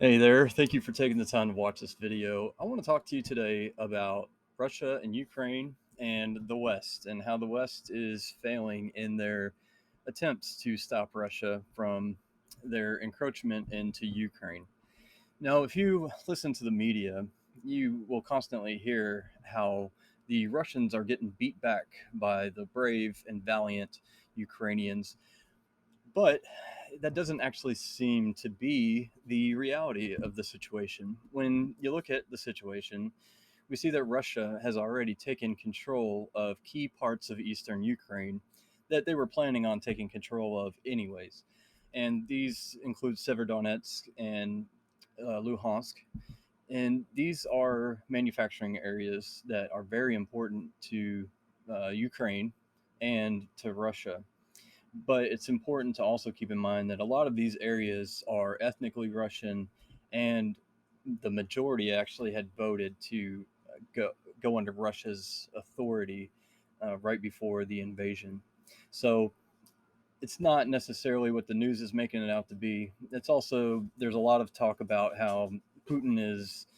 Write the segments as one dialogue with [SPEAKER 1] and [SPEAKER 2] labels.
[SPEAKER 1] Hey there, thank you for taking the time to watch this video. I want to talk to you today about Russia and Ukraine and the West and how the West is failing in their attempts to stop Russia from their encroachment into Ukraine. Now, if you listen to the media, you will constantly hear how the Russians are getting beat back by the brave and valiant Ukrainians, but that doesn't actually seem to be the reality of the situation. When you look at the situation, we see that Russia has already taken control of key parts of eastern Ukraine that they were planning on taking control of anyways. And these include Severodonetsk and Luhansk. And these are manufacturing areas that are very important to Ukraine and to Russia. But it's important to also keep in mind that a lot of these areas are ethnically Russian, and the majority actually had voted to go under Russia's authority right before the invasion. So it's not necessarily what the news is making it out to be. It's also, there's a lot of talk about how Putin is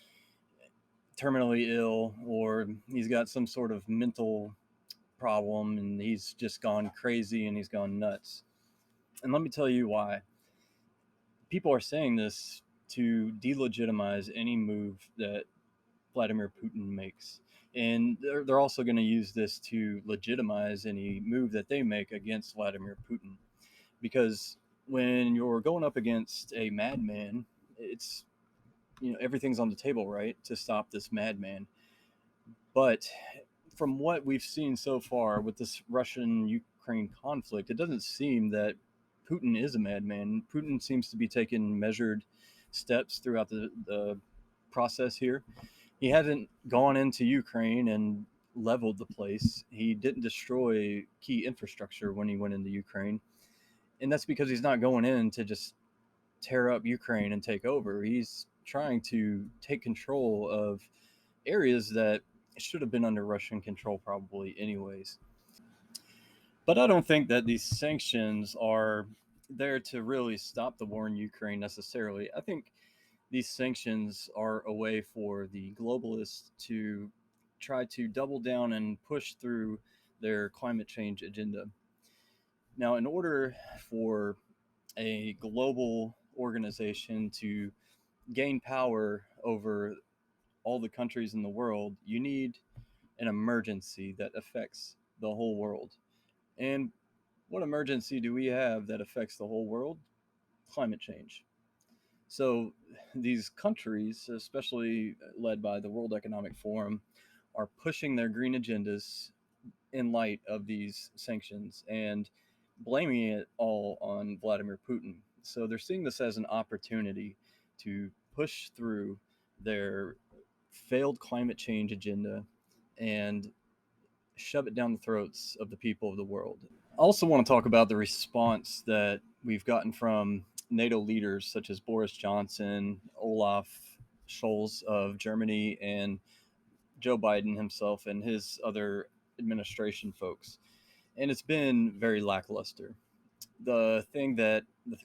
[SPEAKER 1] terminally ill, or he's got some sort of mental problem and he's just gone crazy and he's gone nuts. And let me tell you why. People are saying this to delegitimize any move that Vladimir Putin makes. And they're also going to use this to legitimize any move that they make against Vladimir Putin. Because when you're going up against a madman, it's, everything's on the table, right, to stop this madman. But from what we've seen so far with this Russian Ukraine conflict, it doesn't seem that Putin is a madman. Putin seems to be taking measured steps throughout the process here. He hasn't gone into Ukraine and leveled the place. He didn't destroy key infrastructure when he went into Ukraine. And that's because he's not going in to just tear up Ukraine and take over. He's trying to take control of areas that should have been under Russian control probably anyways. But I don't think that these sanctions are there to really stop the war in Ukraine necessarily. I think these sanctions are a way for the globalists to try to double down and push through their climate change agenda. Now, in order for a global organization to gain power over all the countries in the world, you need an emergency that affects the whole world. And what emergency do we have that affects the whole world? Climate change. So these countries, especially led by the World Economic Forum, are pushing their green agendas in light of these sanctions and blaming it all on Vladimir Putin. So they're seeing this as an opportunity to push through their failed climate change agenda and shove it down the throats of the people of the world. I also want to talk about the response that we've gotten from NATO leaders such as Boris Johnson, Olaf Scholz of Germany, and Joe Biden himself and his other administration folks. And it's been very lackluster. The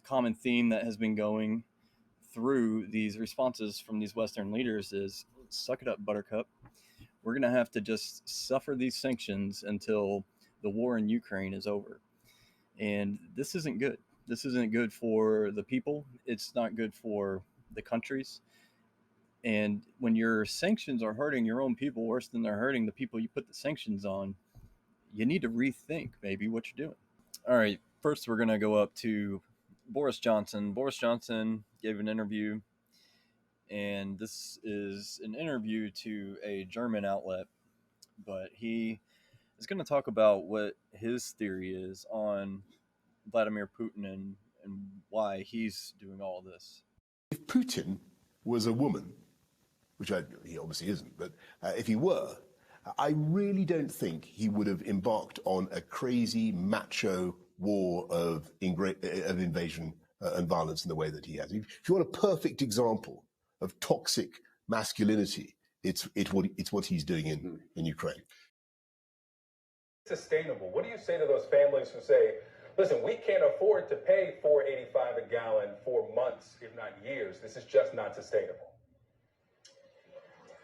[SPEAKER 1] common theme that has been going through these responses from these Western leaders is suck it up, Buttercup. We're going to have to just suffer these sanctions until the war in Ukraine is over. And this isn't good. This isn't good for the people. It's not good for the countries. And when your sanctions are hurting your own people worse than they're hurting the people you put the sanctions on, you need to rethink maybe what you're doing. All right, first we're going to go up to Boris Johnson. Boris Johnson gave an interview, and this is an interview to a German outlet, but he is going to talk about what his theory is on Vladimir Putin and why he's doing all this.
[SPEAKER 2] If Putin was a woman, he obviously isn't, but if he were, I really don't think he would have embarked on a crazy macho war of invasion and violence in the way that he has. If you want a perfect example of toxic masculinity, it's what he's doing in Ukraine.
[SPEAKER 3] Sustainable. What do you say to those families who say, Listen, we can't afford to pay $4.85 a gallon for months, if not years. This is just not sustainable.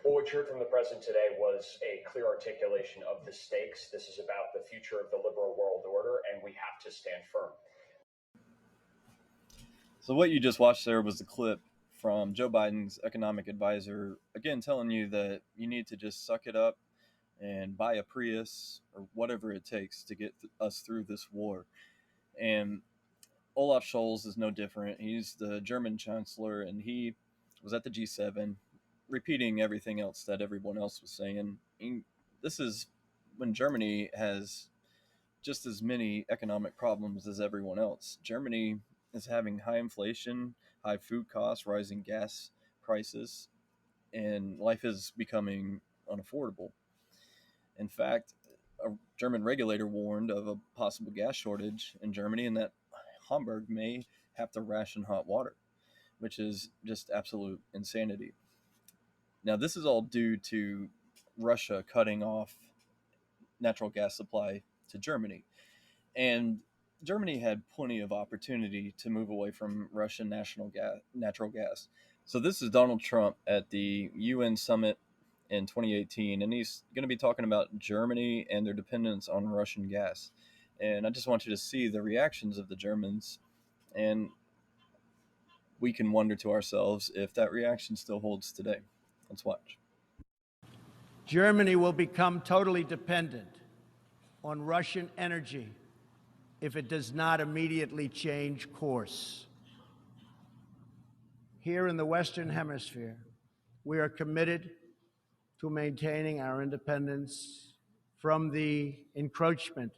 [SPEAKER 4] Well, what you heard from the president today was a clear articulation of the stakes. This is about the future of the liberal world order, and we have to stand firm.
[SPEAKER 1] So what you just watched there was a clip from Joe Biden's economic advisor, again telling you that you need to just suck it up and buy a Prius or whatever it takes to get us through this war. And Olaf Scholz is no different. He's the German chancellor, and he was at the G7 repeating everything else that everyone else was saying. This is when Germany has just as many economic problems as everyone else. Germany is having high inflation, high food costs, rising gas prices, and life is becoming unaffordable. In fact, a German regulator warned of a possible gas shortage in Germany and that Hamburg may have to ration hot water, which is just absolute insanity. Now, this is all due to Russia cutting off natural gas supply to Germany. And Germany had plenty of opportunity to move away from Russian natural gas. So this is Donald Trump at the UN summit in 2018, and he's going to be talking about Germany and their dependence on Russian gas. And I just want you to see the reactions of the Germans, and we can wonder to ourselves if that reaction still holds today. Let's watch.
[SPEAKER 5] Germany will become totally dependent on Russian energy if it does not immediately change course. Here in the Western Hemisphere, we are committed to maintaining our independence from the encroachment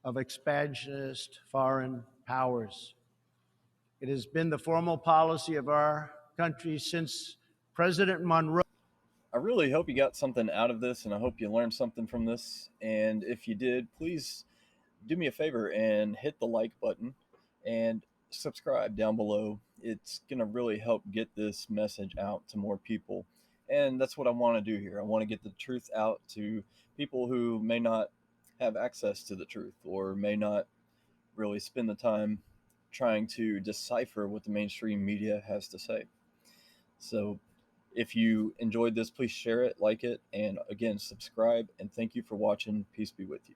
[SPEAKER 5] of expansionist foreign powers. It has been the formal policy of our country since President Monroe.
[SPEAKER 1] I really hope you got something out of this, and I hope you learned something from this. And if you did, please do me a favor and hit the like button and subscribe down below. It's going to really help get this message out to more people. And that's what I want to do here. I want to get the truth out to people who may not have access to the truth or may not really spend the time trying to decipher what the mainstream media has to say. So if you enjoyed this, please share it, like it, and again, subscribe. And thank you for watching. Peace be with you.